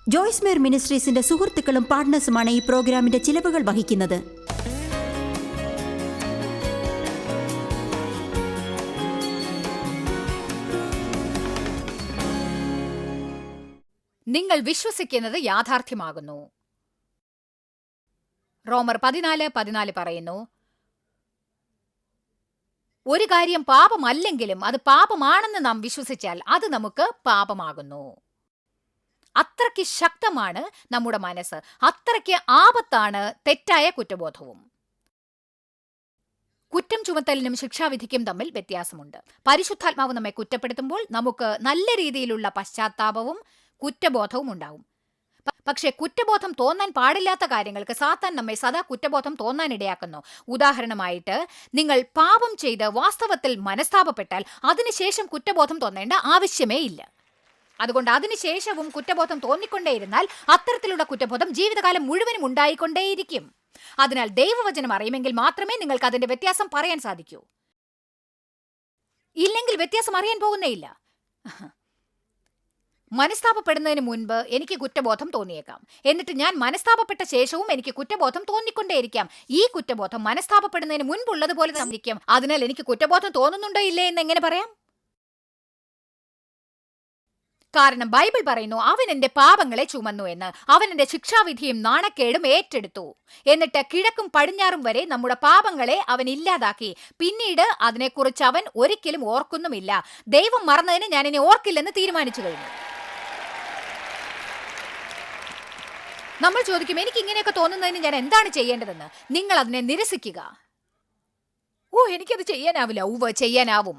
ജോയ്സ് മേർ മിനിസ്ട്രീസിന്റെ സുഹൃത്തുക്കളും പാർട്ട്നേഴ്സുമാണ് ഈ പ്രോഗ്രാമിന്റെ ചിലവുകൾ വഹിക്കുന്നത്. നിങ്ങൾ വിശ്വസിക്കുന്നത് യാഥാർത്ഥ്യമാകുന്നു. റോമർ 14:14 പറയുന്നു, ഒരു കാര്യം പാപമല്ലെങ്കിലും അത് പാപമാണെന്ന് നാം വിശ്വസിച്ചാൽ അത് നമുക്ക് പാപമാകുന്നു. അത്രയ്ക്ക് ശക്തമാണ് നമ്മുടെ മനസ്സ്, അത്രയ്ക്ക് ആപത്താണ് തെറ്റായ കുറ്റബോധവും. കുറ്റം ചുമത്തലിനും ശിക്ഷാവിധിക്കും തമ്മിൽ വ്യത്യാസമുണ്ട്. പരിശുദ്ധാത്മാവ് നമ്മെ കുറ്റപ്പെടുത്തുമ്പോൾ നമുക്ക് നല്ല രീതിയിലുള്ള പശ്ചാത്താപവും കുറ്റബോധവും ഉണ്ടാവും. പക്ഷേ കുറ്റബോധം തോന്നാൻ പാടില്ലാത്ത കാര്യങ്ങൾക്ക് സാത്താൻ നമ്മെ സദാ കുറ്റബോധം തോന്നാനിടയാക്കുന്നു. ഉദാഹരണമായിട്ട്, നിങ്ങൾ പാപം ചെയ്ത് വാസ്തവത്തിൽ മനസ്താപപ്പെട്ടാൽ അതിനുശേഷം കുറ്റബോധം തോന്നേണ്ട ആവശ്യമേ ഇല്ല. അതുകൊണ്ട് അതിനുശേഷവും കുറ്റബോധം തോന്നിക്കൊണ്ടേയിരുന്നാൽ അത്തരത്തിലുള്ള കുറ്റബോധം ജീവിതകാലം മുഴുവനും ഉണ്ടായിക്കൊണ്ടേയിരിക്കും. അതിനാൽ ദൈവവചനം അറിയുമെങ്കിൽ മാത്രമേ നിങ്ങൾക്ക് അതിന്റെ വ്യത്യാസം പറയാൻ സാധിക്കൂ. ഇല്ലെങ്കിൽ വ്യത്യാസം അറിയാൻ പോകുന്നേയില്ല. മനസ്താപപ്പെടുന്നതിന് മുൻപ് എനിക്ക് കുറ്റബോധം തോന്നിയേക്കാം. എന്നിട്ട് ഞാൻ മനസ്താപപ്പെട്ട ശേഷവും എനിക്ക് കുറ്റബോധം തോന്നിക്കൊണ്ടേയിരിക്കാം. ഈ കുറ്റബോധം മനസ്താപപ്പെടുന്നതിന് മുൻപുള്ളതുപോലെ തന്നിരിക്കും. അതിനാൽ എനിക്ക് കുറ്റബോധം തോന്നുന്നുണ്ടോ ഇല്ലേ എന്ന് എങ്ങനെ പറയാം? കാരണം ബൈബിൾ പറയുന്നു, അവൻ എന്റെ പാപങ്ങളെ ചുമന്നു എന്ന്. അവൻ എന്റെ ശിക്ഷാവിധിയും നാണക്കേടും ഏറ്റെടുത്തു. എന്നിട്ട് കിഴക്കും പടിഞ്ഞാറും വരെ നമ്മുടെ പാപങ്ങളെ അവൻ ഇല്ലാതാക്കി. പിന്നീട് അതിനെക്കുറിച്ച് അവൻ ഒരിക്കലും ഓർക്കുന്നുമില്ല. ദൈവം മറന്നതിന് ഞാൻ ഇനി ഓർക്കില്ലെന്ന് തീരുമാനിച്ചു കഴിഞ്ഞു. നമ്മൾ ചോദിക്കും, എനിക്ക് ഇങ്ങനെയൊക്കെ തോന്നുന്നതിന് ഞാൻ എന്താണ് ചെയ്യേണ്ടതെന്ന്. നിങ്ങൾ അതിനെ നിരസിക്കുക. എനിക്കത് ചെയ്യാനാവില്ല. ചെയ്യാനാവും.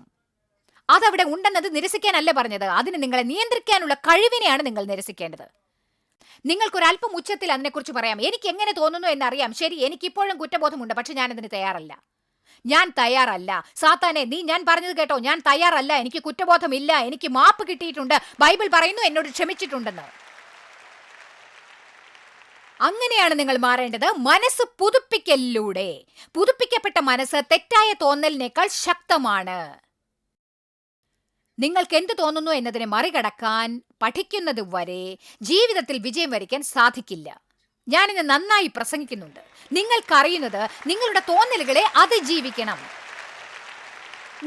അതവിടെ ഉണ്ടെന്നത് നിരസിക്കാനല്ല പറഞ്ഞത്. അതിന് നിങ്ങളെ നിയന്ത്രിക്കാനുള്ള കഴിവിനെയാണ് നിങ്ങൾ നിരസിക്കേണ്ടത്. നിങ്ങൾക്കൊരല്പം ഉച്ചത്തിൽ അതിനെക്കുറിച്ച് പറയാം. എനിക്ക് എങ്ങനെ തോന്നുന്നു എന്നറിയാം. ശരി, എനിക്കിപ്പോഴും കുറ്റബോധമുണ്ട്, പക്ഷെ ഞാനതിന് തയ്യാറല്ല. ഞാൻ തയ്യാറല്ല. സാത്താനെ, നീ ഞാൻ പറഞ്ഞത് കേട്ടോ, ഞാൻ തയ്യാറല്ല. എനിക്ക് കുറ്റബോധമില്ല. എനിക്ക് മാപ്പ് കിട്ടിയിട്ടുണ്ട്. ബൈബിൾ പറയുന്നു എന്നോട് ക്ഷമിച്ചിട്ടുണ്ടെന്ന്. അങ്ങനെയാണ് നിങ്ങൾ മാറേണ്ടത്. മനസ്സ് പുതുപ്പിക്കലിലൂടെ. പുതുപ്പിക്കപ്പെട്ട മനസ്സ് തെറ്റായ തോന്നലിനേക്കാൾ ശക്തമാണ്. നിങ്ങൾക്ക് എന്ത് തോന്നുന്നു എന്നതിനെ മറികടക്കാൻ പഠിക്കുന്നത് വരെ ജീവിതത്തിൽ വിജയം വരിക്കാൻ സാധിക്കില്ല. ഞാനിന്ന് നന്നായി പ്രസംഗിക്കുന്നുണ്ട്. നിങ്ങൾക്കറിയുന്നത് നിങ്ങളുടെ തോന്നലുകളെ അതിജീവിക്കണം.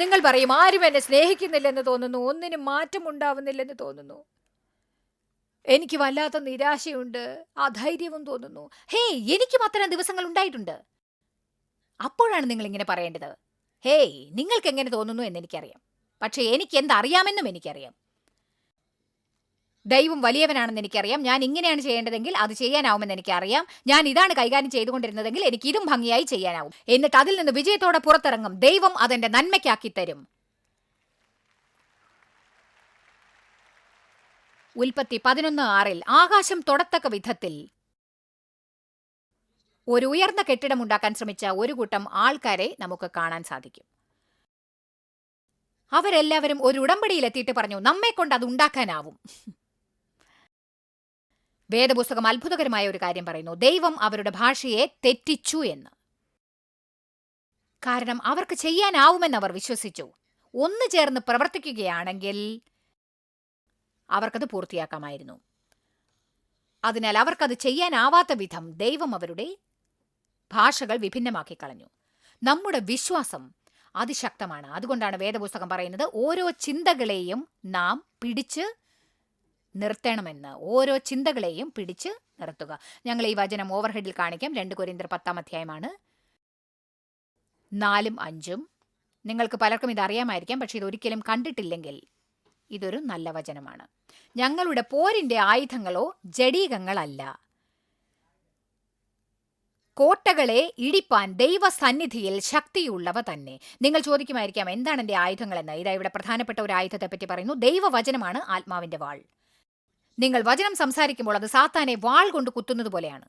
നിങ്ങൾ പറയും, ആരും എന്നെ സ്നേഹിക്കുന്നില്ലെന്ന് തോന്നുന്നു, ഒന്നിനും മാറ്റമുണ്ടാവുന്നില്ലെന്ന് തോന്നുന്നു, എനിക്ക് വല്ലാത്ത നിരാശയുണ്ട്, അധൈര്യവും തോന്നുന്നു. എനിക്കും അത്തരം ദിവസങ്ങൾ ഉണ്ടായിട്ടുണ്ട്. അപ്പോഴാണ് നിങ്ങൾ ഇങ്ങനെ പറയേണ്ടത്, നിങ്ങൾക്ക് എങ്ങനെ തോന്നുന്നു എന്നെനിക്കറിയാം, പക്ഷെ എനിക്ക് എന്തറിയാമെന്നും എനിക്കറിയാം. ദൈവം വലിയവനാണെന്ന് എനിക്കറിയാം. ഞാൻ ഇങ്ങനെയാണ് ചെയ്യേണ്ടതെങ്കിൽ അത് ചെയ്യാനാവുമെന്ന് എനിക്കറിയാം. ഞാൻ ഇതാണ് കൈകാര്യം ചെയ്തുകൊണ്ടിരുന്നതെങ്കിൽ എനിക്ക് ഇതും ഭംഗിയായി ചെയ്യാനാവും. എന്നിട്ട് അതിൽ നിന്ന് വിജയത്തോടെ പുറത്തിറങ്ങും. ദൈവം അതെന്റെ നന്മയ്ക്കാക്കി തരും. ഉൽപ്പത്തി 11:6 ആകാശം തൊടത്തക്ക വിധത്തിൽ ഒരു ഉയർന്ന കെട്ടിടമുണ്ടാക്കാൻ ശ്രമിച്ച ഒരു കൂട്ടം ആൾക്കാരെ നമുക്ക് കാണാൻ സാധിക്കും. അവരെല്ലാവരും ഒരു ഉടമ്പടിയിലെത്തിയിട്ട് പറഞ്ഞു, നമ്മെ കൊണ്ട് അത് ഉണ്ടാക്കാനാവും. വേദപുസ്തകം അത്ഭുതകരമായ ഒരു കാര്യം പറയുന്നു. ദൈവം അവരുടെ ഭാഷയെ തെറ്റിച്ചു എന്ന്. കാരണം അവർക്ക് ചെയ്യാനാവുമെന്ന് അവർ വിശ്വസിച്ചു. ഒന്നു ചേർന്ന് പ്രവർത്തിക്കുകയാണെങ്കിൽ അവർക്കത് പൂർത്തിയാക്കാമായിരുന്നു. അതിനാൽ അവർക്കത് ചെയ്യാനാവാത്ത വിധം ദൈവം അവരുടെ ഭാഷകൾ വിഭിന്നമാക്കി കളഞ്ഞു. നമ്മുടെ വിശ്വാസം അതിശക്തമാണ്. അതുകൊണ്ടാണ് വേദപുസ്തകം പറയുന്നത്, ഓരോ ചിന്തകളെയും നാം പിടിച്ച് നിർത്തണമെന്ന്. ഓരോ ചിന്തകളെയും പിടിച്ച് നിർത്തുക. ഞങ്ങൾ ഈ വചനം ഓവർഹെഡിൽ കാണിക്കാം. 2 കൊരിന്ത്യർ 10-ാം 4-5. നിങ്ങൾക്ക് പലർക്കും ഇത് അറിയാമായിരിക്കാം, പക്ഷെ ഇതൊരിക്കലും കണ്ടിട്ടില്ലെങ്കിൽ ഇതൊരു നല്ല വചനമാണ്. ഞങ്ങളുടെ പോരിന്റെ ആയുധങ്ങളോ ജഡീകങ്ങളല്ല, കോട്ടകളെ ഇടിപ്പാൻ ദൈവസന്നിധിയിൽ ശക്തിയുള്ളവ തന്നെ. നിങ്ങൾ ചോദിക്കുമായിരിക്കാം, എന്താണ് എൻ്റെ ആയുധങ്ങളെന്ന്. ഇതാ ഇവിടെ പ്രധാനപ്പെട്ട ഒരു ആയുധത്തെ പറ്റി പറയുന്നു. ദൈവവചനമാണ് ആത്മാവിന്റെ വാൾ. നിങ്ങൾ വചനം സംസാരിക്കുമ്പോൾ അത് സാത്താനെ വാൾ കൊണ്ട് കുത്തുന്നത് പോലെയാണ്.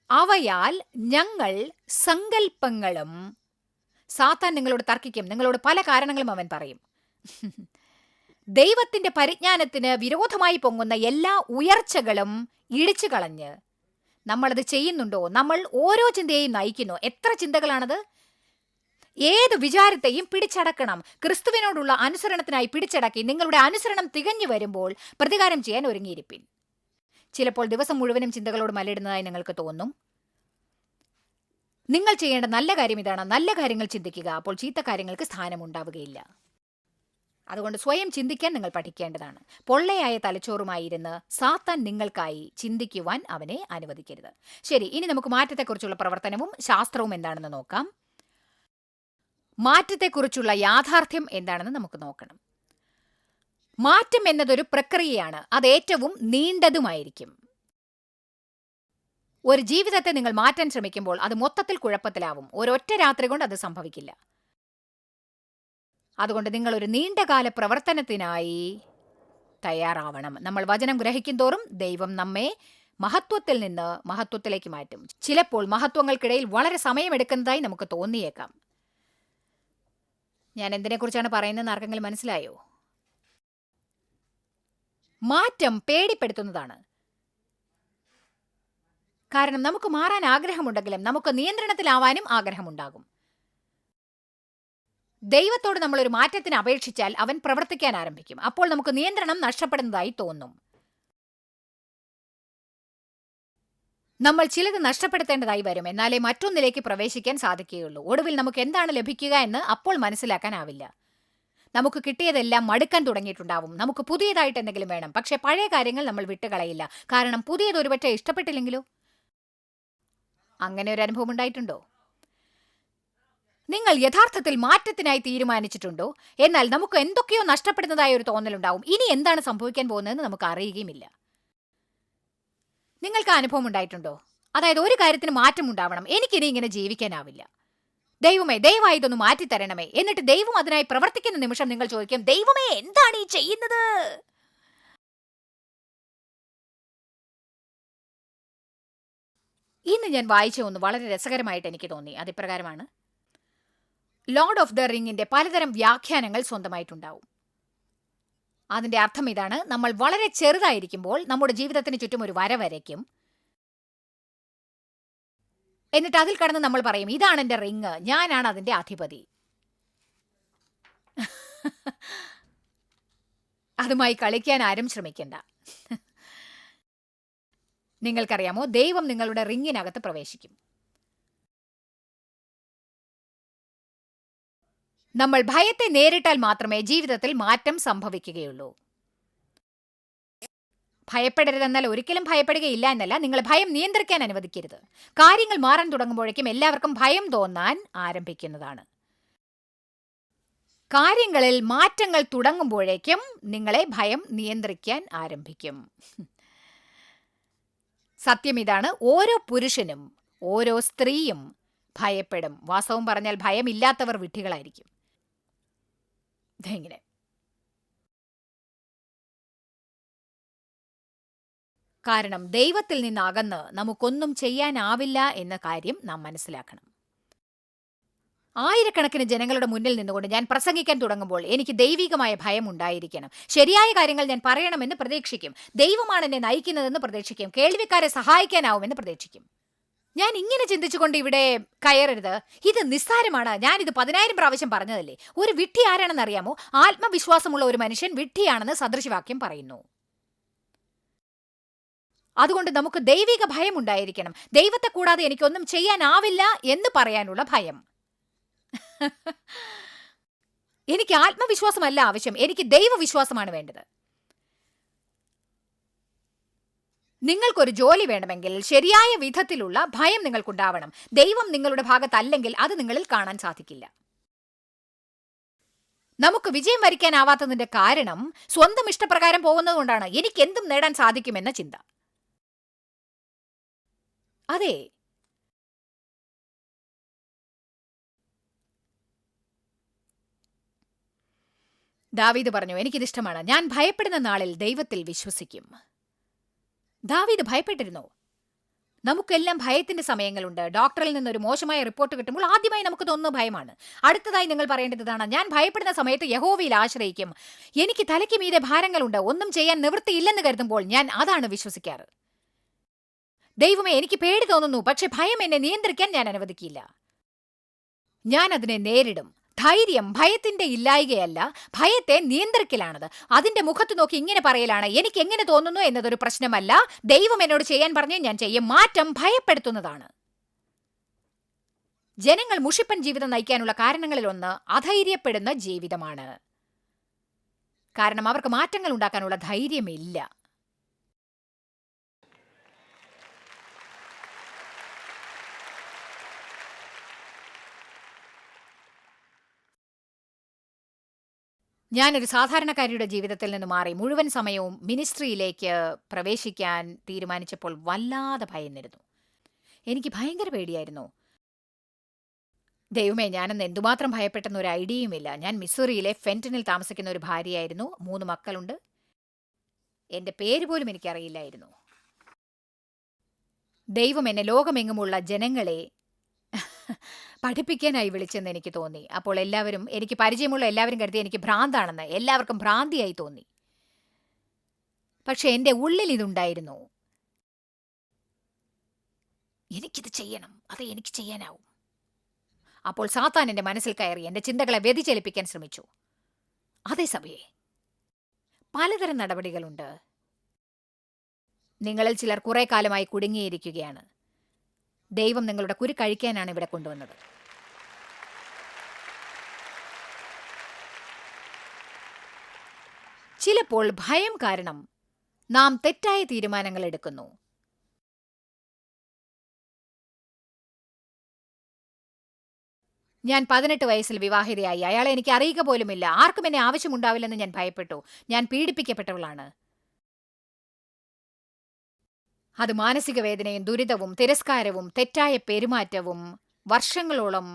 അവയാൽ ഞങ്ങൾ സങ്കൽപ്പങ്ങളും, സാത്താൻ നിങ്ങളോട് തർക്കിക്കും, നിങ്ങളോട് പല കാരണങ്ങളും അവൻ പറയും. ദൈവത്തിന്റെ പരിജ്ഞാനത്തിന് വിരോധമായി പൊങ്ങുന്ന എല്ലാ ഉയർച്ചകളും ഇടിച്ചു കളഞ്ഞ് നമ്മളത് ചെയ്യുന്നുണ്ടോ? നമ്മൾ ഓരോ ചിന്തയെയും നയിക്കുന്നു. എത്ര ചിന്തകളാണത്? ഏത് വിചാരത്തെയും പിടിച്ചടക്കണം. ക്രിസ്തുവിനോടുള്ള അനുസരണത്തിനായി പിടിച്ചടക്കി നിങ്ങളുടെ അനുസരണം തികഞ്ഞു വരുമ്പോൾ പ്രതികാരം ചെയ്യാൻ ഒരുങ്ങിയിരിപ്പിൻ. ചിലപ്പോൾ ദിവസം മുഴുവനും ചിന്തകളോട് മല്ലിടുന്നതായി നിങ്ങൾക്ക് തോന്നും. നിങ്ങൾ ചെയ്യേണ്ട നല്ല കാര്യം ഇതാണ്: നല്ല കാര്യങ്ങൾ ചിന്തിക്കുക. അപ്പോൾ ചീത്ത കാര്യങ്ങൾക്ക് സ്ഥാനമുണ്ടാവുകയില്ല. അതുകൊണ്ട് സ്വയം ചിന്തിക്കാൻ നിങ്ങൾ പഠിക്കേണ്ടതാണ്. പൊള്ളയായ തലച്ചോറുമായിരുന്ന് സാത്താൻ നിങ്ങൾക്കായി ചിന്തിക്കുവാൻ അവനെ അനുവദിക്കരുത്. ശരി, ഇനി നമുക്ക് മാറ്റത്തെക്കുറിച്ചുള്ള പ്രവർത്തനവും ശാസ്ത്രവും എന്താണെന്ന് നോക്കാം. മാറ്റത്തെക്കുറിച്ചുള്ള യാഥാർത്ഥ്യം എന്താണെന്ന് നമുക്ക് നോക്കണം. മാറ്റം എന്നതൊരു പ്രക്രിയയാണ്. അത് ഏറ്റവും നീണ്ടതുമായിരിക്കും. ഒരു ജീവിതത്തെ നിങ്ങൾ മാറ്റാൻ ശ്രമിക്കുമ്പോൾ അത് മൊത്തത്തിൽ കുഴപ്പത്തിലാവും. ഒരൊറ്റ രാത്രി കൊണ്ട് അത് സംഭവിക്കില്ല. അതുകൊണ്ട് നിങ്ങൾ ഒരു നീണ്ടകാല പ്രവർത്തനത്തിനായി തയ്യാറാവണം. നമ്മൾ വചനം ഗ്രഹിക്കും തോറും ദൈവം നമ്മെ മഹത്വത്തിൽ നിന്ന് മഹത്വത്തിലേക്ക് മാറ്റും. ചിലപ്പോൾ മഹത്വങ്ങൾക്കിടയിൽ വളരെ സമയമെടുക്കുന്നതായി നമുക്ക് തോന്നിയേക്കാം. ഞാൻ എന്തിനെക്കുറിച്ചാണ് പറയുന്നതെന്ന് ആർക്കെങ്കിലും മനസ്സിലായോ? മാറ്റം പേടിപ്പെടുത്തുന്നതാണ്. കാരണം നമുക്ക് മാറാൻ ആഗ്രഹമുണ്ടെങ്കിലും നമുക്ക് നിയന്ത്രണത്തിലാവാനും ആഗ്രഹമുണ്ടാകും. ദൈവത്തോട് നമ്മളൊരു മാറ്റത്തിന് അപേക്ഷിച്ചാൽ അവൻ പ്രവർത്തിക്കാൻ ആരംഭിക്കും. അപ്പോൾ നമുക്ക് നിയന്ത്രണം നഷ്ടപ്പെടുന്നതായി തോന്നും. നമ്മൾ ചിലത് നഷ്ടപ്പെടുത്തേണ്ടതായി വരും. എന്നാലേ മറ്റൊന്നിലേക്ക് പ്രവേശിക്കാൻ സാധിക്കുകയുള്ളൂ. ഒടുവിൽ നമുക്ക് എന്താണ് ലഭിക്കുക എന്ന് അപ്പോൾ മനസ്സിലാക്കാനാവില്ല. നമുക്ക് കിട്ടിയതെല്ലാം മടുക്കാൻ തുടങ്ങിയിട്ടുണ്ടാവും. നമുക്ക് പുതിയതായിട്ട് എന്തെങ്കിലും വേണം. പക്ഷെ പഴയ കാര്യങ്ങൾ നമ്മൾ വിട്ടുകളയില്ല. കാരണം പുതിയത് ഒരുപറ്റ ഇഷ്ടപ്പെട്ടില്ലെങ്കിലോ? അങ്ങനെ ഒരു അനുഭവം ഉണ്ടായിട്ടുണ്ടോ? നിങ്ങൾ യഥാർത്ഥത്തിൽ മാറ്റത്തിനായി തീരുമാനിച്ചിട്ടുണ്ടോ? എന്നാൽ നമുക്ക് എന്തൊക്കെയോ നഷ്ടപ്പെടുന്നതായ ഒരു തോന്നലുണ്ടാവും. ഇനി എന്താണ് സംഭവിക്കാൻ പോകുന്നതെന്ന് നമുക്ക് അറിയുകയുമില്ല. നിങ്ങൾക്ക് അനുഭവം ഉണ്ടായിട്ടുണ്ടോ? അതായത് ഒരു കാര്യത്തിന് മാറ്റം ഉണ്ടാവണം. എനിക്കിനി ഇങ്ങനെ ജീവിക്കാനാവില്ല. ദൈവമേ, ദയവായി ഇതൊന്ന് മാറ്റിത്തരണമേ. എന്നിട്ട് ദൈവം അതിനായി പ്രവർത്തിക്കുന്ന നിമിഷം നിങ്ങൾ ചോദിക്കും, ദൈവമേ എന്താണ് ഈ ചെയ്യുന്നത്? ഇന്ന് ഞാൻ വായിച്ച ഒന്ന് വളരെ രസകരമായിട്ട് എനിക്ക് തോന്നി. അതിപ്രകാരമാണ്: ലോർഡ് ഓഫ് ദ റിങ്ങിന്റെ പലതരം വ്യാഖ്യാനങ്ങൾ സ്വന്തമായിട്ടുണ്ടാവും. അതിന്റെ അർത്ഥം ഇതാണ്: നമ്മൾ വളരെ ചെറുതായിരിക്കുമ്പോൾ നമ്മുടെ ജീവിതത്തിന് ചുറ്റും ഒരു വര വരയ്ക്കും. എന്നിട്ട് അതിൽ കടന്ന് നമ്മൾ പറയും, ഇതാണ് എന്റെ റിങ്, ഞാനാണ് അതിന്റെ അധിപതി. അതുമായി കളിക്കാൻ ആരും ശ്രമിക്കണ്ട. നിങ്ങൾക്കറിയാമോ, ദൈവം നിങ്ങളുടെ റിങ്ങിനകത്ത് പ്രവേശിക്കും. നമ്മൾ ഭയത്തെ നേരിട്ടാൽ മാത്രമേ ജീവിതത്തിൽ മാറ്റം സംഭവിക്കുകയുള്ളൂ. ഭയപ്പെടരുതെന്നാൽ ഒരിക്കലും ഭയപ്പെടുകയില്ല എന്നല്ല. നിങ്ങൾ ഭയം നിയന്ത്രിക്കാൻ അനുവദിക്കരുത്. കാര്യങ്ങൾ മാറാൻ തുടങ്ങുമ്പോഴേക്കും എല്ലാവർക്കും ഭയം തോന്നാൻ ആരംഭിക്കുന്നതാണ്. കാര്യങ്ങളിൽ മാറ്റങ്ങൾ തുടങ്ങുമ്പോഴേക്കും നിങ്ങളെ ഭയം നിയന്ത്രിക്കാൻ ആരംഭിക്കും. സത്യം ഇതാണ്: ഓരോ പുരുഷനും ഓരോ സ്ത്രീയും ഭയപ്പെടും. വാസ്തവം പറഞ്ഞാൽ ഭയമില്ലാത്തവർ വിഡ്ഢികളായിരിക്കും. ഇതെങ്ങനെ? കാരണം ദൈവത്തിൽ നിന്നകന്ന് നമുക്കൊന്നും ചെയ്യാനാവില്ല എന്ന കാര്യം നാം മനസ്സിലാക്കണം. ആയിരക്കണക്കിന് ജനങ്ങളുടെ മുന്നിൽ നിന്നുകൊണ്ട് ഞാൻ പ്രസംഗിക്കാൻ തുടങ്ങുമ്പോൾ എനിക്ക് ദൈവികമായ ഭയം ഉണ്ടായിരിക്കണം. ശരിയായ കാര്യങ്ങൾ ഞാൻ പറയണമെന്ന് പ്രതീക്ഷിക്കും. ദൈവമാണ് എന്നെ നയിക്കുന്നതെന്ന് പ്രതീക്ഷിക്കും. കേൾവിക്കാരെ സഹായിക്കാനാവുമെന്ന് പ്രതീക്ഷിക്കും. ഞാൻ ഇങ്ങനെ ചിന്തിച്ചുകൊണ്ട് ഇവിടെ കയറരുത്, ഇത് നിസ്സാരമാണ്, ഞാനിത് 10,000 പ്രാവശ്യം പറഞ്ഞതല്ലേ. ഒരു വിഡ്ഢി ആരാണെന്ന് അറിയാമോ? ആത്മവിശ്വാസമുള്ള ഒരു മനുഷ്യൻ വിഡ്ഢിയാണെന്ന് സദൃശവാക്യം പറയുന്നു. അതുകൊണ്ട് നമുക്ക് ദൈവിക ഭയം ഉണ്ടായിരിക്കണം. ദൈവത്തെ കൂടാതെ എനിക്കൊന്നും ചെയ്യാനാവില്ല എന്ന് പറയാനുള്ള ഭയം. എനിക്ക് ആത്മവിശ്വാസമല്ല ആവശ്യം, എനിക്ക് ദൈവവിശ്വാസമാണ് വേണ്ടത്. നിങ്ങൾക്കൊരു ജോലി വേണമെങ്കിൽ ശരിയായ വിധത്തിലുള്ള ഭയം നിങ്ങൾക്കുണ്ടാവണം. ദൈവം നിങ്ങളുടെ ഭാഗത്തല്ലെങ്കിൽ അത് നിങ്ങളിൽ കാണാൻ സാധിക്കില്ല. നമുക്ക് വിജയം വരിക്കാനാവാത്തതിന്റെ കാരണം സ്വന്തം ഇഷ്ടപ്രകാരം പോകുന്നതുകൊണ്ടാണ്. എനിക്ക് എന്തും നേടാൻ സാധിക്കുമെന്ന ചിന്ത. അതെ, ദാവീദ് പറഞ്ഞു, എനിക്കിതിഷ്ടമാണ്, ഞാൻ ഭയപ്പെടുന്ന നാളിൽ ദൈവത്തിൽ വിശ്വസിക്കും. ദാവീദ് ഭയപ്പെട്ടിരുന്നു. നമുക്കെല്ലാം ഭയത്തിന്റെ സമയങ്ങളുണ്ട്. ഡോക്ടറിൽ നിന്നൊരു മോശമായ റിപ്പോർട്ട് കിട്ടുമ്പോൾ ആദ്യമായി നമുക്ക് തോന്നുന്ന ഭയമാണ്. അടുത്തതായി നിങ്ങൾ പറയേണ്ടതാണ്, ഞാൻ ഭയപ്പെടുന്ന സമയത്ത് യഹോവയിൽ ആശ്രയിക്കും. എനിക്ക് തലയ്ക്ക് മീതെ ഭാരങ്ങളുണ്ട്, ഒന്നും ചെയ്യാൻ നിവൃത്തിയില്ലെന്ന് കരുതുമ്പോൾ ഞാൻ അതാണ് വിശ്വസിക്കാറ്. ദൈവമേ, എനിക്ക് പേടി തോന്നുന്നു, പക്ഷെ ഭയം എന്നെ നിയന്ത്രിക്കാൻ ഞാൻ അനുവദിക്കില്ല. ഞാൻ അതിനെ നേരിടും. ധൈര്യം ഭയത്തിന്റെ ഇല്ലായ്കയല്ല, ഭയത്തെ നിയന്ത്രിക്കലാണത്. അതിന്റെ മുഖത്ത് നോക്കി ഇങ്ങനെ പറയലാണ്, എനിക്ക് എങ്ങനെ തോന്നുന്നു എന്നതൊരു പ്രശ്നമല്ല, ദൈവം എന്നോട് ചെയ്യാൻ പറഞ്ഞു, ഞാൻ ചെയ്യും. മാറ്റം ഭയപ്പെടുത്തുന്നതാണ്. ജനങ്ങൾ മുഷിപ്പൻ ജീവിതം നയിക്കാനുള്ള കാരണങ്ങളിലൊന്ന് അധൈര്യപ്പെടുന്ന ജീവിതമാണ്. കാരണം അവർക്ക് മാറ്റങ്ങൾ ഉണ്ടാക്കാനുള്ള ധൈര്യമില്ല. ഞാനൊരു സാധാരണക്കാരിയുടെ ജീവിതത്തിൽ നിന്ന് മാറി മുഴുവൻ സമയവും മിനിസ്ട്രിയിലേക്ക് പ്രവേശിക്കാൻ തീരുമാനിച്ചപ്പോൾ വല്ലാതെ ഭയന്നിരുന്നു. എനിക്ക് ഭയങ്കര പേടിയായിരുന്നു. ദൈവമേ, ഞാനെന്ന് എന്തുമാത്രം ഭയപ്പെട്ടെന്ന് ഒരു ഐഡിയയുമില്ല. ഞാൻ മിസൂറിയിലെ ഫെന്റനിൽ താമസിക്കുന്ന ഒരു ഭാര്യയായിരുന്നു. 3 മക്കളുണ്ട്. എന്റെ പേര് പോലും എനിക്കറിയില്ലായിരുന്നു. ദൈവം എന്നെ ലോകമെങ്ങുമുള്ള ജനങ്ങളെ പഠിപ്പിക്കാനായി വിളിച്ചെന്ന് എനിക്ക് തോന്നി. അപ്പോൾ എല്ലാവരും, എനിക്ക് പരിചയമുള്ള എല്ലാവരും കരുതി എനിക്ക് ഭ്രാന്താണെന്ന്. എല്ലാവർക്കും ഭ്രാന്തിയായി തോന്നി. പക്ഷെ എൻ്റെ ഉള്ളിൽ ഇതുണ്ടായിരുന്നു, എനിക്കിത് ചെയ്യണം, അത് എനിക്ക് ചെയ്യാനാവും. അപ്പോൾ സാത്താൻ എൻ്റെ മനസ്സിൽ കയറി എൻ്റെ ചിന്തകളെ വ്യതിചലിപ്പിക്കാൻ ശ്രമിച്ചു. അതേസമയേ പലതരം നടപടികളുണ്ട്. നിങ്ങളിൽ ചിലർ കുറെ കാലമായി കുടുങ്ങിയിരിക്കുകയാണ്. ദൈവം നിങ്ങളുടെ കുരു കഴിക്കാനാണ് ഇവിടെ കൊണ്ടുവന്നത്. ചിലപ്പോൾ ഭയം കാരണം നാം തെറ്റായ തീരുമാനങ്ങൾ എടുക്കുന്നു. ഞാൻ 18 വയസ്സിൽ വിവാഹിതയായി. അയാളെ എനിക്ക് അറിയുക പോലുമില്ല. ആർക്കും എന്നെ ആവശ്യമുണ്ടാവില്ലെന്ന് ഞാൻ ഭയപ്പെട്ടു. ഞാൻ പീഡിപ്പിക്കപ്പെട്ടവളാണ്. അത് മാനസിക വേദനയും ദുരിതവും തിരസ്കാരവും തെറ്റായ പെരുമാറ്റവും വർഷങ്ങളോളം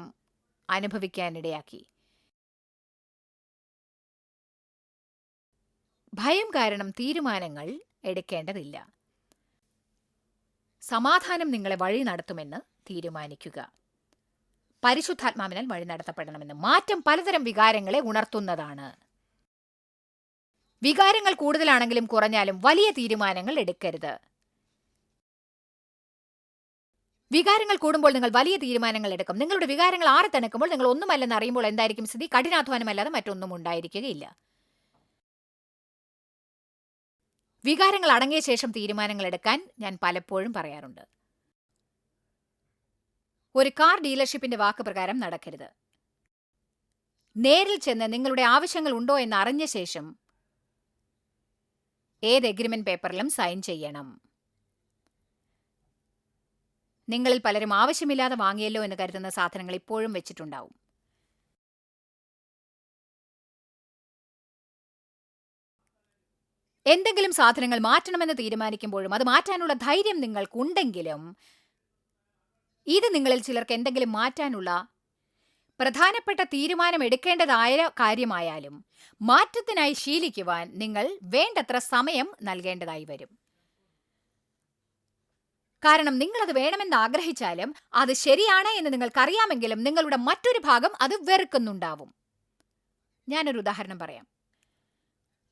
അനുഭവിക്കാനിടയാക്കി. ഭയം കാരണം തീരുമാനങ്ങൾ എടുക്കേണ്ടതില്ല. സമാധാനം നിങ്ങളെ വഴി നടത്തുമെന്ന് തീരുമാനിക്കുക. പരിശുദ്ധാത്മാവിനാൽ വഴി നടത്തപ്പെടണമെന്ന്. മാറ്റം പലതരം വികാരങ്ങളെ ഉണർത്തുന്നതാണ്. വികാരങ്ങൾ കൂടുതലാണെങ്കിലും കുറഞ്ഞാലും വലിയ തീരുമാനങ്ങൾ എടുക്കരുത്. വികാരങ്ങൾ കൂടുമ്പോൾ നിങ്ങൾ വലിയ തീരുമാനങ്ങൾ എടുക്കും. നിങ്ങളുടെ വികാരങ്ങൾ ആറിത്തണുക്കുമ്പോൾ നിങ്ങൾ ഒന്നുമല്ലെന്ന് അറിയുമ്പോൾ എന്തായിരിക്കും സ്ഥിതി? കഠിനാധ്വാനമല്ലാതെ മറ്റൊന്നും ഉണ്ടായിരിക്കുകയില്ല. വികാരങ്ങൾ അടങ്ങിയ ശേഷം തീരുമാനങ്ങൾ എടുക്കാൻ ഞാൻ പലപ്പോഴും പറയാറുണ്ട്. ഒരു കാർ ഡീലർഷിപ്പിന്റെ വാക്ക് പ്രകാരം നടക്കരുത്. നേരിൽ ചെന്ന് നിങ്ങളുടെ ആവശ്യങ്ങൾ ഉണ്ടോ എന്ന് അറിഞ്ഞ ശേഷം ഏത് എഗ്രിമെന്റ് പേപ്പറിലും സൈൻ ചെയ്യണം. നിങ്ങളിൽ പലരും ആവശ്യമില്ലാതെ വാങ്ങിയല്ലോ എന്ന് കരുതുന്ന സാധനങ്ങൾ ഇപ്പോഴും വെച്ചിട്ടുണ്ടാവും. എന്തെങ്കിലും സാധനങ്ങൾ മാറ്റണമെന്ന് തീരുമാനിക്കുമ്പോഴും അത് മാറ്റാനുള്ള ധൈര്യം നിങ്ങൾക്കുണ്ടെങ്കിലും ഇത് നിങ്ങളിൽ ചിലർക്ക് എന്തെങ്കിലും മാറ്റാനുള്ള പ്രധാനപ്പെട്ട തീരുമാനം എടുക്കേണ്ടതായ കാര്യമായാലും മാറ്റത്തിനായി ശീലിക്കുവാൻ നിങ്ങൾ വേണ്ടത്ര സമയം നൽകേണ്ടതായി വരും. കാരണം നിങ്ങളത് വേണമെന്ന് ആഗ്രഹിച്ചാലും അത് ശരിയാണ് എന്ന് നിങ്ങൾക്കറിയാമെങ്കിലും നിങ്ങളുടെ മറ്റൊരു ഭാഗം അത് വെറുക്കുന്നുണ്ടാവും. ഞാനൊരു ഉദാഹരണം പറയാം.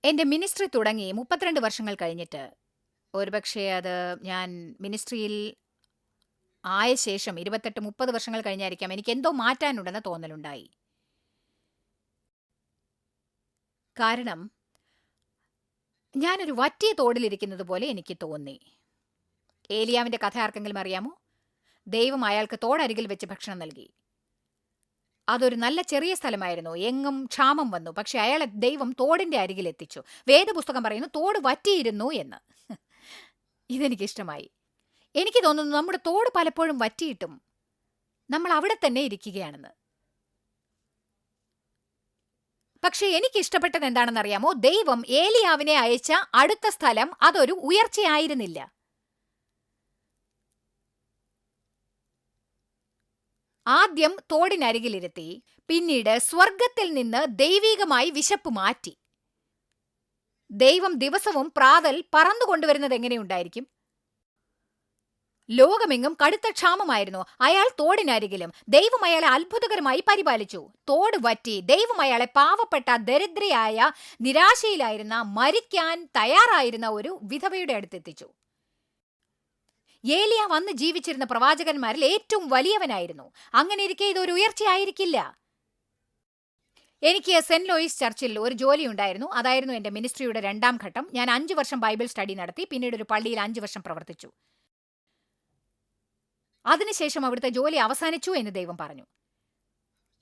എൻ്റെ മിനിസ്ട്രി തുടങ്ങി 32 വർഷങ്ങൾ കഴിഞ്ഞിട്ട്, ഒരുപക്ഷെ അത് ഞാൻ മിനിസ്ട്രിയിൽ ആയ ശേഷം 28-30 വർഷങ്ങൾ കഴിഞ്ഞായിരിക്കാം, എനിക്ക് എന്തോ മാറ്റാനുണ്ടെന്ന് തോന്നലുണ്ടായി. കാരണം ഞാനൊരു വറ്റിയ തോടിലിരിക്കുന്നത് പോലെ എനിക്ക് തോന്നി. ഏലിയാവിന്റെ കഥ ആർക്കെങ്കിലും അറിയാമോ? ദൈവം അയാൾക്ക് തോടരികിൽ വെച്ച് ഭക്ഷണം നൽകി. അതൊരു നല്ല ചെറിയ സ്ഥലമായിരുന്നു. എങ്ങും ക്ഷാമം വന്നു. പക്ഷെ അയാളെ ദൈവം തോടിന്റെ അരികിൽ എത്തിച്ചു. വേദപുസ്തകം പറയുന്നു തോട് വറ്റിയിരുന്നു എന്ന്. ഇതെനിക്കിഷ്ടമായി. എനിക്ക് തോന്നുന്നു നമ്മുടെ തോട് പലപ്പോഴും വറ്റിയിട്ടും നമ്മൾ അവിടെ തന്നെ ഇരിക്കുകയാണെന്ന്. പക്ഷെ എനിക്കിഷ്ടപ്പെട്ടത് എന്താണെന്നറിയാമോ? ദൈവം ഏലിയാവിനെ അയച്ച അടുത്ത സ്ഥലം അതൊരു ഉയർച്ചയായിരുന്നില്ല. ആദ്യം തോടിനരികിലിരുത്തി, പിന്നീട് സ്വർഗത്തിൽ നിന്ന് ദൈവികമായി വിശപ്പ് മാറ്റി. ദൈവം ദിവസവും പ്രാതൽ പറന്നുകൊണ്ടുവരുന്നത് എങ്ങനെയുണ്ടായിരിക്കും? ലോകമെങ്ങും കടുത്ത ക്ഷാമമായിരുന്നു. അയാൾ തോടിനരികിലും. ദൈവം അയാളെ അത്ഭുതകരമായി പരിപാലിച്ചു. തോട് വറ്റി. ദൈവം അയാളെ പാവപ്പെട്ട ദരിദ്രയായ നിരാശയിലായിരുന്ന മരിക്കാൻ തയ്യാറായിരുന്ന ഒരു വിധവയുടെ അടുത്തെത്തിച്ചു. ഏലിയ വന്ന് ജീവിച്ചിരുന്ന പ്രവാചകന്മാരിൽ ഏറ്റവും വലിയവനായിരുന്നു. അങ്ങനെ ഇരിക്കെ ഇതൊരു ഉയർച്ചയായിരിക്കില്ല. എനിക്ക് സെന്റ് ലൂയിസ് ചർച്ചിൽ ഒരു ജോലി ഉണ്ടായിരുന്നു. അതായിരുന്നു എന്റെ മിനിസ്ട്രിയുടെ 2ാം ഘട്ടം. ഞാൻ 5 വർഷം ബൈബിൾ സ്റ്റഡി നടത്തി. പിന്നീട് ഒരു പള്ളിയിൽ 5 വർഷം പ്രവർത്തിച്ചു. അതിനുശേഷം അവിടുത്തെ ജോലി അവസാനിച്ചു എന്ന് ദൈവം പറഞ്ഞു.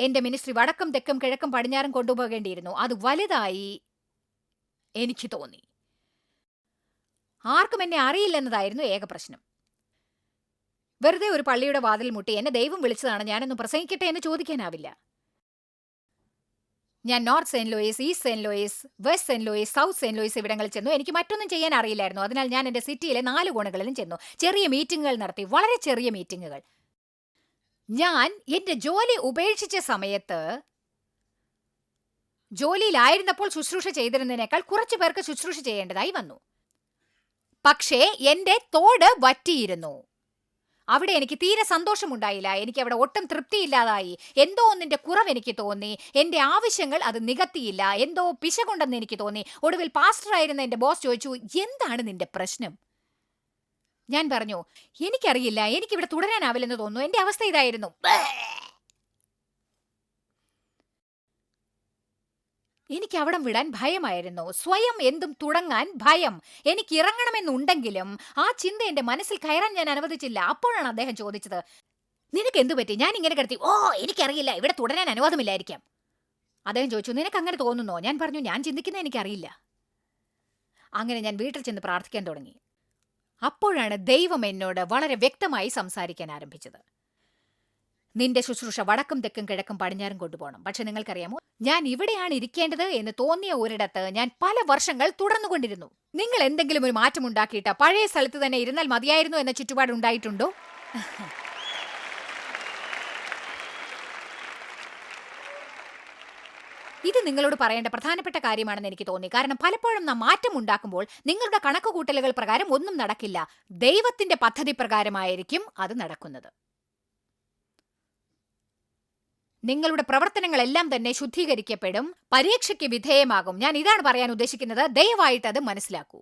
എന്റെ മിനിസ്ട്രി വടക്കും തെക്കും കിഴക്കും പടിഞ്ഞാറും കൊണ്ടുപോകേണ്ടിയിരുന്നു. അത് വലുതായി എനിക്ക് തോന്നി. ആർക്കും എന്നെ അറിയില്ലെന്നതായിരുന്നു ഏക പ്രശ്നം. വെറുതെ ഒരു പള്ളിയുടെ വാതിൽ മുട്ടി എന്നെ ദൈവം വിളിച്ചതാണ്, ഞാനൊന്ന് പ്രസംഗിക്കട്ടെ എന്ന് ചോദിക്കാനാവില്ല. ഞാൻ north Saint Louis, east Saint Louis, west Saint Louis, south Saint Louis ഇവിടങ്ങളിൽ ചെന്നു. എനിക്ക് മറ്റൊന്നും ചെയ്യാൻ അറിയില്ലായിരുന്നു. അതിനാൽ ഞാൻ എന്റെ സിറ്റിയിലെ 4 കോണുകളിലും ചെന്നു. ചെറിയ മീറ്റിംഗുകൾ നടത്തി, വളരെ ചെറിയ മീറ്റിംഗുകൾ. ഞാൻ എന്റെ ജോലി ഉപേക്ഷിച്ച സമയത്ത് ജോലിയിലായിരുന്നപ്പോൾ ശുശ്രൂഷ ചെയ്തിരുന്നതിനേക്കാൾ കുറച്ചു പേർക്ക് ശുശ്രൂഷ ചെയ്യേണ്ടതായി വന്നു. പക്ഷേ എന്റെ തോട് വറ്റിയിരുന്നു. അവിടെ എനിക്ക് തീരെ സന്തോഷമുണ്ടായില്ല. എനിക്ക് അവിടെ ഒട്ടും തൃപ്തിയില്ലാതായി. എന്തോ ഒന്നിന്റെ കുറവ് എനിക്ക് തോന്നി. എന്റെ ആവശ്യങ്ങൾ അത് നികത്തിയില്ല. എന്തോ പിശകുണ്ടെന്ന് എനിക്ക് തോന്നി. ഒടുവിൽ പാസ്റ്ററായിരുന്ന എന്റെ ബോസ് ചോദിച്ചു, എന്താണ് നിന്റെ പ്രശ്നം? ഞാൻ പറഞ്ഞു, എനിക്കറിയില്ല, എനിക്കിവിടെ തുടരാനാവില്ലെന്ന് തോന്നുന്നു. എന്റെ അവസ്ഥ ഇതായിരുന്നു. എനിക്ക് അവിടം വിടാൻ ഭയമായിരുന്നു. സ്വയം എന്തും തുടങ്ങാൻ ഭയം. എനിക്ക് ഇറങ്ങണമെന്നുണ്ടെങ്കിലും ആ ചിന്ത എന്റെ മനസ്സിൽ കയറാൻ ഞാൻ അനുവദിച്ചില്ല. അപ്പോഴാണ് അദ്ദേഹം ചോദിച്ചത്, നിനക്ക് എന്തു പറ്റി? ഞാൻ ഇങ്ങനെ കിടത്തി, എനിക്കറിയില്ല, ഇവിടെ തുടരാൻ അനുവാദമില്ലായിരിക്കാം. അദ്ദേഹം ചോദിച്ചു, നിനക്ക് അങ്ങനെ തോന്നുന്നോ? ഞാൻ പറഞ്ഞു, ഞാൻ ചിന്തിക്കുന്നത് എനിക്കറിയില്ല. അങ്ങനെ ഞാൻ വീട്ടിൽ ചെന്ന് പ്രാർത്ഥിക്കാൻ തുടങ്ങി. അപ്പോഴാണ് ദൈവം എന്നോട് വളരെ വ്യക്തമായി സംസാരിക്കാൻ ആരംഭിച്ചത്. നിന്റെ ശുശ്രൂഷ വടക്കും തെക്കും കിഴക്കും പടിഞ്ഞാറും കൊണ്ടുപോകണം. പക്ഷെ നിങ്ങൾക്കറിയാമോ, ഞാൻ ഇവിടെയാണ് ഇരിക്കേണ്ടത് എന്ന് തോന്നിയ ഒരിടത്ത് ഞാൻ പല വർഷങ്ങൾ തുടർന്നുകൊണ്ടിരുന്നു. നിങ്ങൾ എന്തെങ്കിലും ഒരു മാറ്റം ഉണ്ടാക്കിയിട്ട് പഴയ സ്ഥലത്ത് തന്നെ ഇരുന്നാൽ മതിയായിരുന്നു എന്ന ചുറ്റുപാട് ഉണ്ടായിട്ടുണ്ടോ? ഇത് നിങ്ങളോട് പറയേണ്ട പ്രധാനപ്പെട്ട കാര്യമാണെന്ന് എനിക്ക് തോന്നി. കാരണം പലപ്പോഴും നാം മാറ്റം ഉണ്ടാക്കുമ്പോൾ നിങ്ങളുടെ കണക്കുകൂട്ടലുകൾ പ്രകാരം ഒന്നും നടക്കില്ല. ദൈവത്തിന്റെ പദ്ധതി പ്രകാരമായിരിക്കും അത് നടക്കുന്നത്. നിങ്ങളുടെ പ്രവർത്തനങ്ങളെല്ലാം തന്നെ ശുദ്ധീകരിക്കപ്പെടും, പരീക്ഷയ്ക്ക് വിധേയമാകും. ഞാൻ ഇതാണ് പറയാൻ ഉദ്ദേശിക്കുന്നത്. ദയവായിട്ട് അത് മനസ്സിലാക്കൂ.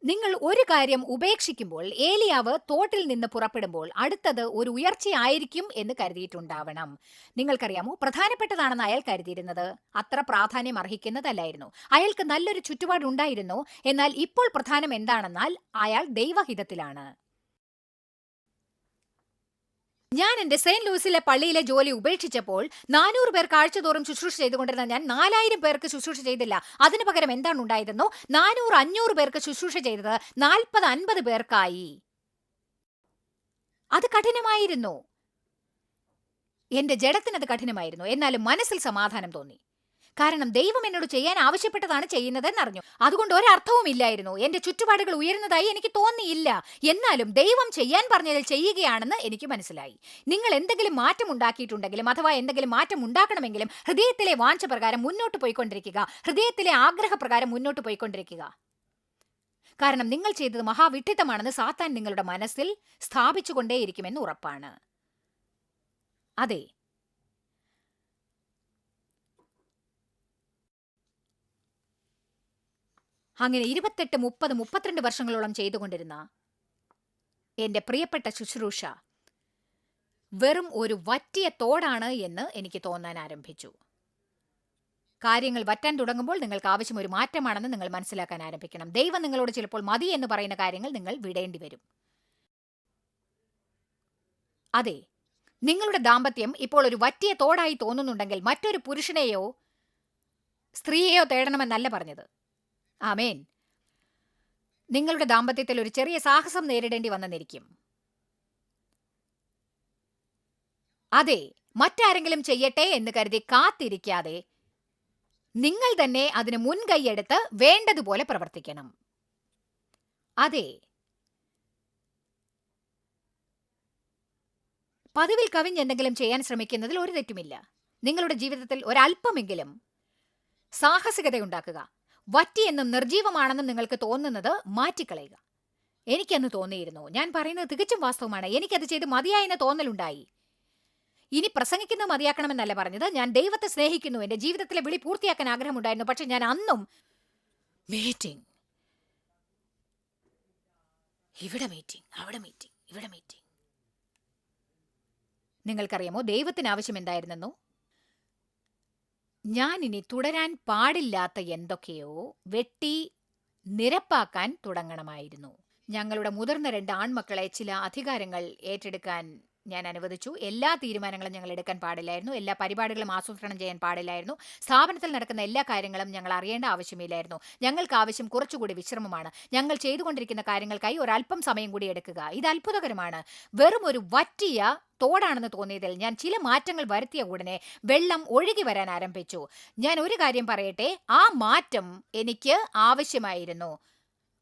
നിങ്ങൾ ഒരു കാര്യം ഉപേക്ഷിക്കുമ്പോൾ, ഏലിയാവ് തോട്ടിൽ നിന്ന് പുറപ്പെടുമ്പോൾ അടുത്തത് ഒരു ഉയർച്ചയായിരിക്കും എന്ന് കരുതിയിട്ടുണ്ടാവണം. നിങ്ങൾക്കറിയാമോ, പ്രധാനപ്പെട്ടതാണെന്ന് അയാൾ കരുതിയിരുന്നത് അത്ര പ്രാധാന്യം അർഹിക്കുന്നതല്ലായിരുന്നു. അയാൾക്ക് നല്ലൊരു ചുറ്റുപാടുണ്ടായിരുന്നു. എന്നാൽ ഇപ്പോൾ പ്രധാനം എന്താണെന്നാൽ അയാൾ ദൈവഹിതത്തിലാണ്. ഞാൻ എന്റെ സെന്റ് ലൂയിസിലെ പള്ളിയിലെ ജോലി ഉപേക്ഷിച്ചപ്പോൾ 400 പേർക്ക് ആഴ്ചതോറും ശുശ്രൂഷ ചെയ്തുകൊണ്ടിരുന്ന ഞാൻ 4000 പേർക്ക് ശുശ്രൂഷ ചെയ്തില്ല. അതിനു പകരം എന്താണ് ഉണ്ടായതെന്നോ, 400-500 പേർക്ക് ശുശ്രൂഷ ചെയ്തത് 40-50 പേർക്കായി. അത് കഠിനമായിരുന്നു. എന്റെ ജഡത്തിനത് കഠിനമായിരുന്നു. എന്നാലും മനസ്സിൽ സമാധാനം തോന്നി. കാരണം ദൈവം എന്നോട് ചെയ്യാൻ ആവശ്യപ്പെട്ടതാണ് ചെയ്യുന്നതെന്നറിഞ്ഞു. അതുകൊണ്ട് ഒരർത്ഥവും ഇല്ലായിരുന്നു. എന്റെ ചുറ്റുപാടുകൾ ഉയരുന്നതായി എനിക്ക് തോന്നിയില്ല. എന്നാലും ദൈവം ചെയ്യാൻ പറഞ്ഞതിൽ ചെയ്യുകയാണെന്ന് എനിക്ക് മനസ്സിലായി. നിങ്ങൾ എന്തെങ്കിലും മാറ്റം ഉണ്ടാക്കിയിട്ടുണ്ടെങ്കിലും അഥവാ എന്തെങ്കിലും മാറ്റം ഉണ്ടാക്കണമെങ്കിലും ഹൃദയത്തിലെ വാഞ്ച പ്രകാരം മുന്നോട്ട് പോയിക്കൊണ്ടിരിക്കുക. ഹൃദയത്തിലെ ആഗ്രഹപ്രകാരം മുന്നോട്ട് പോയിക്കൊണ്ടിരിക്കുക. കാരണം നിങ്ങൾ ചെയ്തത് മഹാവിഡ്ഢിത്തമാണെന്ന് സാത്താൻ നിങ്ങളുടെ മനസ്സിൽ സ്ഥാപിച്ചുകൊണ്ടേയിരിക്കുമെന്ന് ഉറപ്പാണ്. അതെ, അങ്ങനെ 28, 30, 32 വർഷങ്ങളോളം ചെയ്തുകൊണ്ടിരുന്ന എന്റെ പ്രിയപ്പെട്ട ശുശ്രൂഷ വെറും ഒരു വറ്റിയ തോടാണ് എന്ന് എനിക്ക് തോന്നാൻ ആരംഭിച്ചു. കാര്യങ്ങൾ വറ്റാൻ തുടങ്ങുമ്പോൾ നിങ്ങൾക്ക് ആവശ്യം ഒരു മാറ്റമാണെന്ന് നിങ്ങൾ മനസ്സിലാക്കാൻ ആരംഭിക്കണം. ദൈവം നിങ്ങളോട് ചിലപ്പോൾ മതി എന്ന് പറയുന്ന കാര്യങ്ങൾ നിങ്ങൾ വിടേണ്ടി വരും. അതെ, നിങ്ങളുടെ ദാമ്പത്യം ഇപ്പോൾ ഒരു വറ്റിയ തോടായി തോന്നുന്നുണ്ടെങ്കിൽ മറ്റൊരു പുരുഷനെയോ സ്ത്രീയെയോ തേടണമെന്നല്ല പറഞ്ഞത്. ആമേൻ. നിങ്ങളുടെ ദാമ്പത്യത്തിൽ ഒരു ചെറിയ സാഹസം നേരിടേണ്ടി വന്നെന്നിരിക്കും. അതെ, മറ്റാരെങ്കിലും ചെയ്യട്ടെ എന്ന് കരുതി കാത്തിരിക്കാതെ നിങ്ങൾ തന്നെ അതിന് മുൻകൈയെടുത്ത് വേണ്ടതുപോലെ പ്രവർത്തിക്കണം. അതെ, പതിവിൽ കവിഞ്ഞെന്തെങ്കിലും ചെയ്യാൻ ശ്രമിക്കുന്നതിൽ ഒരു തെറ്റുമില്ല. നിങ്ങളുടെ ജീവിതത്തിൽ ഒരല്പമെങ്കിലും സാഹസികതയുണ്ടാക്കുക. വറ്റിയെന്നും നിർജീവമാണെന്നും നിങ്ങൾക്ക് തോന്നുന്നത് മാറ്റിക്കളയുക. എനിക്കന്ന് തോന്നിയിരുന്നു. ഞാൻ പറയുന്നത് തികച്ചും വാസ്തവമാണ്. എനിക്കത് ചെയ്ത് മതിയായെന്ന തോന്നലുണ്ടായി. ഇനി പ്രസംഗിക്കുന്നത് മതിയാക്കണമെന്നല്ല പറഞ്ഞത്. ഞാൻ ദൈവത്തെ സ്നേഹിക്കുന്നു. എന്റെ ജീവിതത്തിലെ വിളി പൂർത്തിയാക്കാൻ ആഗ്രഹമുണ്ടായിരുന്നു. പക്ഷെ ഞാൻ അന്നും മീറ്റിംഗ് ഇവിടെ മീറ്റിംഗ്, അവിടെ മീറ്റിംഗ്, ഇവിടെ മീറ്റിംഗ്. നിങ്ങൾക്കറിയാമോ ദൈവത്തിന് ആവശ്യം എന്തായിരുന്നെന്നോ? ഞാൻ ഇനി തുടരാൻ പാടില്ലാത്ത എന്തൊക്കെയോ വെട്ടി നിരപ്പാക്കാൻ തുടങ്ങണമായിരുന്നു. ഞങ്ങളുടെ മുതിർന്ന 2 ആൺമക്കളെ ചില അധികാരങ്ങൾ ഏറ്റെടുക്കാൻ ഞാൻ അനുവദിച്ചു. എല്ലാ തീരുമാനങ്ങളും ഞങ്ങൾ എടുക്കാൻ പാടില്ലായിരുന്നു. എല്ലാ പരിപാടികളും ആസൂത്രണം ചെയ്യാൻ പാടില്ലായിരുന്നു. സ്ഥാപനത്തിൽ നടക്കുന്ന എല്ലാ കാര്യങ്ങളും ഞങ്ങൾ അറിയേണ്ട ആവശ്യമില്ലായിരുന്നു. ഞങ്ങൾക്ക് ആവശ്യം കുറച്ചുകൂടി വിശ്രമമാണ്. ഞങ്ങൾ ചെയ്തുകൊണ്ടിരിക്കുന്ന കാര്യങ്ങൾക്കായി ഒരല്പം സമയം കൂടി എടുക്കുക. ഇത് അത്ഭുതകരമാണ്. വെറും ഒരു വറ്റിയ തോടാണെന്ന് തോന്നിയതിൽ ഞാൻ ചില മാറ്റങ്ങൾ വരുത്തിയ ഉടനെ വെള്ളം ഒഴുകി വരാൻ ആരംഭിച്ചു. ഞാൻ ഒരു കാര്യം പറയട്ടെ, ആ മാറ്റം എനിക്ക് ആവശ്യമായിരുന്നു.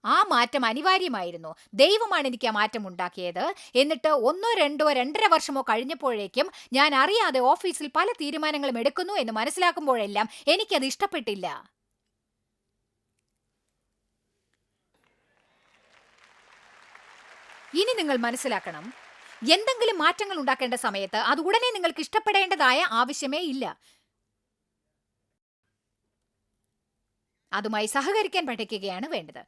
ആ മാറ്റം അനിവാര്യമായിരുന്നു. ദൈവമാണ് എനിക്ക് ആ മാറ്റം ഉണ്ടാക്കിയത്. എന്നിട്ട് 1, 2, 2.5 വർഷമോ കഴിഞ്ഞപ്പോഴേക്കും ഞാൻ അറിയാതെ ഓഫീസിൽ പല തീരുമാനങ്ങളും എടുക്കുന്നു എന്ന് മനസ്സിലാക്കുമ്പോഴെല്ലാം എനിക്കത് ഇഷ്ടപ്പെട്ടില്ല. ഇനി നിങ്ങൾ മനസ്സിലാക്കണം, എന്തെങ്കിലും മാറ്റങ്ങൾ ഉണ്ടാക്കേണ്ട സമയത്ത് അത് ഉടനെ നിങ്ങൾക്ക് ഇഷ്ടപ്പെടേണ്ടതായ ആവശ്യമേ ഇല്ല. അതുമായി സഹകരിക്കാൻ പഠിക്കുകയാണ് വേണ്ടത്.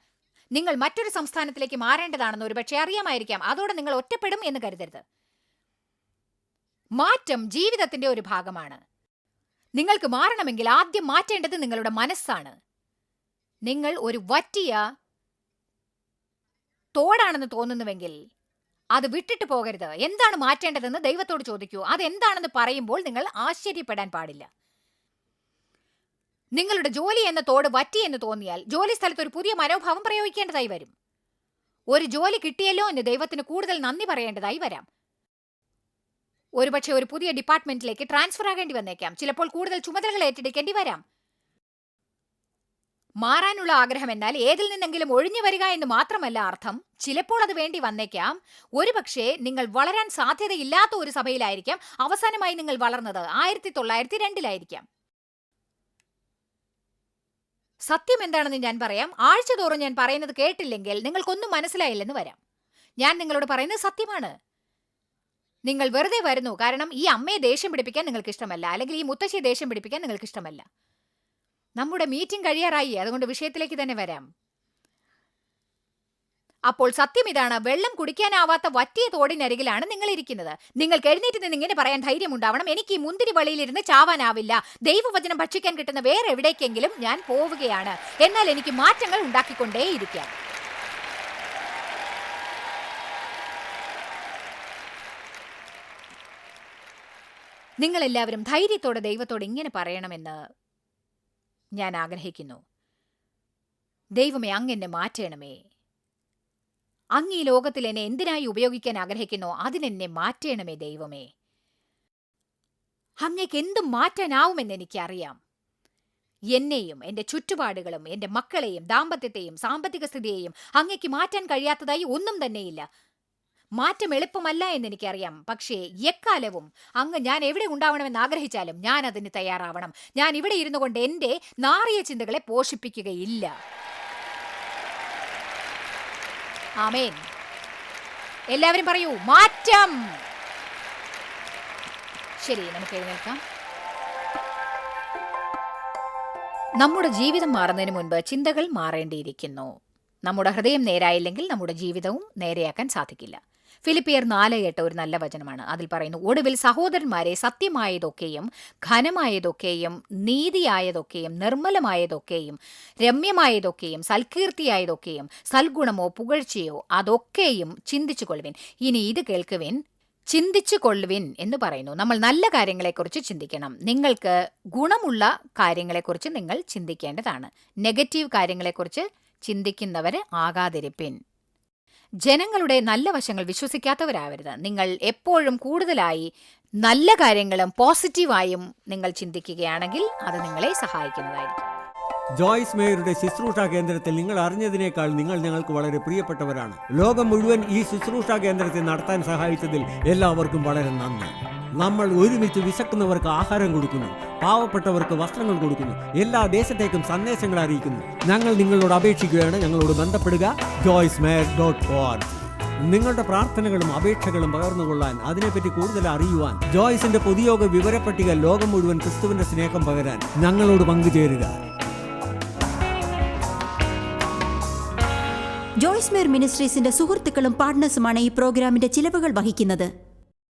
നിങ്ങൾ മറ്റൊരു സംസ്ഥാനത്തിലേക്ക് മാറേണ്ടതാണെന്ന് ഒരുപക്ഷെ അറിയാമായിരിക്കാം. അതോടെ നിങ്ങൾ ഒറ്റപ്പെടും എന്ന് കരുതരുത്. മാറ്റം ജീവിതത്തിന്റെ ഒരു ഭാഗമാണ്. നിങ്ങൾക്ക് മാറണമെങ്കിൽ ആദ്യം മാറ്റേണ്ടത് നിങ്ങളുടെ മനസ്സാണ്. നിങ്ങൾ ഒരു വറ്റിയ തോടാണെന്ന് തോന്നുന്നുവെങ്കിൽ അത് വിട്ടിട്ട് പോകരുത്. എന്താണ് മാറ്റേണ്ടതെന്ന് ദൈവത്തോട് ചോദിക്കൂ. അതെന്താണെന്ന് പറയുമ്പോൾ നിങ്ങൾ ആശ്ചര്യപ്പെടാൻ പാടില്ല. നിങ്ങളുടെ ജോലി എന്ന തോട് വറ്റി എന്ന് തോന്നിയാൽ ജോലി സ്ഥലത്ത് ഒരു പുതിയ മനോഭാവം പ്രയോഗിക്കേണ്ടതായി വരും. ഒരു ജോലി കിട്ടിയല്ലോ എന്ന് ദൈവത്തിന് കൂടുതൽ നന്ദി പറയേണ്ടതായി വരാം. ഒരുപക്ഷെ ഒരു പുതിയ ഡിപ്പാർട്ട്മെന്റിലേക്ക് ട്രാൻസ്ഫർ ആകേണ്ടി വന്നേക്കാം. ചിലപ്പോൾ കൂടുതൽ ചുമതലകൾ ഏറ്റെടുക്കേണ്ടി വരാം. മാറാനുള്ള ആഗ്രഹം എന്നാൽ ഏതിൽ നിന്നെങ്കിലും ഒഴിഞ്ഞു വരിക എന്ന് മാത്രമല്ല അർത്ഥം. ചിലപ്പോൾ അത് വേണ്ടി വന്നേക്കാം. ഒരുപക്ഷെ നിങ്ങൾ വളരാൻ സാധ്യതയില്ലാത്ത ഒരു സഭയിലായിരിക്കാം അവസാനമായി നിങ്ങൾ വളർന്നത്. 1902 സത്യം എന്താണെന്ന് ഞാൻ പറയാം. ആഴ്ചതോറും ഞാൻ പറയുന്നത് കേട്ടില്ലെങ്കിൽ നിങ്ങൾക്കൊന്നും മനസ്സിലായില്ലെന്ന് വരാം. ഞാൻ നിങ്ങളോട് പറയുന്നത് സത്യമാണ്. നിങ്ങൾ വെറുതെ വരുന്നു കാരണം ഈ അമ്മയെ ദേഷ്യം പിടിപ്പിക്കാൻ നിങ്ങൾക്ക് ഇഷ്ടമല്ല, അല്ലെങ്കിൽ ഈ മുത്തശ്ശിയെ ദേഷ്യം പിടിപ്പിക്കാൻ നിങ്ങൾക്ക് ഇഷ്ടമല്ല. നമ്മുടെ മീറ്റിംഗ് കഴിയാറായി, അതുകൊണ്ട് വിഷയത്തിലേക്ക് തന്നെ വരാം. അപ്പോൾ സത്യം ഇതാണ്, വെള്ളം കുടിക്കാനാവാത്ത വറ്റിയ തോടിനരികിലാണ് നിങ്ങൾ ഇരിക്കുന്നത്. നിങ്ങൾക്ക് എഴുന്നേറ്റ് നിന്ന് ഇങ്ങനെ പറയാൻ ധൈര്യമുണ്ടാവണം, എനിക്ക് ഈ മുന്തിരി വള്ളിയിലിരുന്ന് ചാവാനാവില്ല. ദൈവവചനം ഭക്ഷിക്കാൻ കിട്ടുന്ന വേറെ എവിടേക്കെങ്കിലും ഞാൻ പോവുകയാണ്. എന്നാൽ എനിക്ക് മാറ്റങ്ങൾ ഉണ്ടാക്കിക്കൊണ്ടേയിരിക്കാം. നിങ്ങളെല്ലാവരും ധൈര്യത്തോടെ ദൈവത്തോട് ഇങ്ങനെ പറയണമെന്ന് ഞാൻ ആഗ്രഹിക്കുന്നു. ദൈവമേ, അങ്ങ് എന്നെ മാറ്റണമേ. അങ്ങ് ഈ ലോകത്തിൽ എന്നെ എന്തിനായി ഉപയോഗിക്കാൻ ആഗ്രഹിക്കുന്നോ അതിനെന്നെ മാറ്റണമേ ദൈവമേ. അങ്ങേക്ക് എന്തും മാറ്റാനാവുമെന്ന് എനിക്കറിയാം. എന്നെയും എൻ്റെ ചുറ്റുപാടുകളും എൻ്റെ മക്കളെയും ദാമ്പത്യത്തെയും സാമ്പത്തിക സ്ഥിതിയെയും അങ്ങേക്ക് മാറ്റാൻ കഴിയാത്തതായി ഒന്നും തന്നെയില്ല. മാറ്റം എളുപ്പമല്ല എന്നെനിക്കറിയാം. പക്ഷേ എക്കാലവും അങ്ങ് ഞാൻ എവിടെ ഉണ്ടാവണമെന്ന് ആഗ്രഹിച്ചാലും ഞാൻ അതിന് തയ്യാറാവണം. ഞാൻ ഇവിടെ ഇരുന്നു കൊണ്ട് എൻ്റെ നാറിയ ചിന്തകളെ പോഷിപ്പിക്കുകയില്ല. ആമേൻ. എല്ലാവരും പറയൂ, മാറ്റം. ശരി, നമുക്ക് എഴുന്നേൽക്കാം. നമ്മുടെ ജീവിതം മാറുന്നതിന് മുൻപ് ചിന്തകൾ മാറേണ്ടിയിരിക്കുന്നു. നമ്മുടെ ഹൃദയം നേരായില്ലെങ്കിൽ നമ്മുടെ ജീവിതവും നേരെയാക്കാൻ സാധിക്കില്ല. ഫിലിപ്പിയർ 4:8 ഒരു നല്ല വചനമാണ്. അതിൽ പറയുന്നു, ഒടുവിൽ സഹോദരന്മാരെ, സത്യമായതൊക്കെയും ഘനമായതൊക്കെയും നീതിയായതൊക്കെയും നിർമ്മലമായതൊക്കെയും രമ്യമായതൊക്കെയും സൽകീർത്തിയായതൊക്കെയും സൽഗുണമോ പുകഴ്ചയോ അതൊക്കെയും ചിന്തിച്ചു കൊള്ളുവിൻ. ഇനി ഇത് കേൾക്കുവിൻ, ചിന്തിച്ചു കൊള്ളുവിൻ എന്ന് പറയുന്നു. നമ്മൾ നല്ല കാര്യങ്ങളെക്കുറിച്ച് ചിന്തിക്കണം. നിങ്ങൾക്ക് ഗുണമുള്ള കാര്യങ്ങളെക്കുറിച്ച് നിങ്ങൾ ചിന്തിക്കേണ്ടതാണ്. നെഗറ്റീവ് കാര്യങ്ങളെക്കുറിച്ച് ചിന്തിക്കുന്നവര് ആകാതിരിപ്പിൻ. ജനങ്ങളുടെ നല്ല വശങ്ങൾ വിശ്വസിക്കാത്തവരാവരുത്. നിങ്ങൾ എപ്പോഴും കൂടുതലായി നല്ല കാര്യങ്ങളും പോസിറ്റീവായും നിങ്ങൾ ചിന്തിക്കുകയാണെങ്കിൽ അത് നിങ്ങളെ സഹായിക്കുന്നതായിരിക്കും. ജോയ്സ് മേയറുടെ ശുശ്രൂഷാ കേന്ദ്രത്തിൽ നിങ്ങൾ അറിഞ്ഞതിനേക്കാൾ നിങ്ങൾ ഞങ്ങൾക്ക് വളരെ പ്രിയപ്പെട്ടവരാണ്. ലോകം മുഴുവൻ ഈ ശുശ്രൂഷാ കേന്ദ്രത്തെ നടത്താൻ സഹായിച്ചതിൽ എല്ലാവർക്കും വളരെ നന്ദി. നമ്മൾ ഒരുമിച്ച് വിശക്കുന്നവർക്ക് ആഹാരം കൊടുക്കുന്നു, പാവപ്പെട്ടവർക്ക് വസ്ത്രങ്ങൾ കൊടുക്കുന്നു, എല്ലാ ദേശത്തേക്കും സന്ദേശങ്ങൾ അറിയിക്കുന്നു. ഞങ്ങൾ നിങ്ങളോട് അപേക്ഷിക്കുകയാണ്, ഞങ്ങളോട് ബന്ധപ്പെടുക. joycemeyer.org. നിങ്ങളുടെ പ്രാർത്ഥനകളും അപേക്ഷകളും പകർന്നുകൊള്ളാൻ, അതിനെപ്പറ്റി കൂടുതൽ അറിയുവാൻ, ജോയ്സിന്റെ പൊതുയോഗ വിവരപ്പട്ടിക ലോകം മുഴുവൻ ക്രിസ്തുവിന്റെ സ്നേഹം പകരാൻ ഞങ്ങളോട് പങ്കുചേരുക. ജോയ്സ് മേയർ മിനിസ്ട്രീസിന്റെ സുഹൃത്തുക്കളും പാർട്ട്നേഴ്സുമാണ് ഈ പ്രോഗ്രാമിന്റെ ചിലവുകൾ വഹിക്കുന്നത്.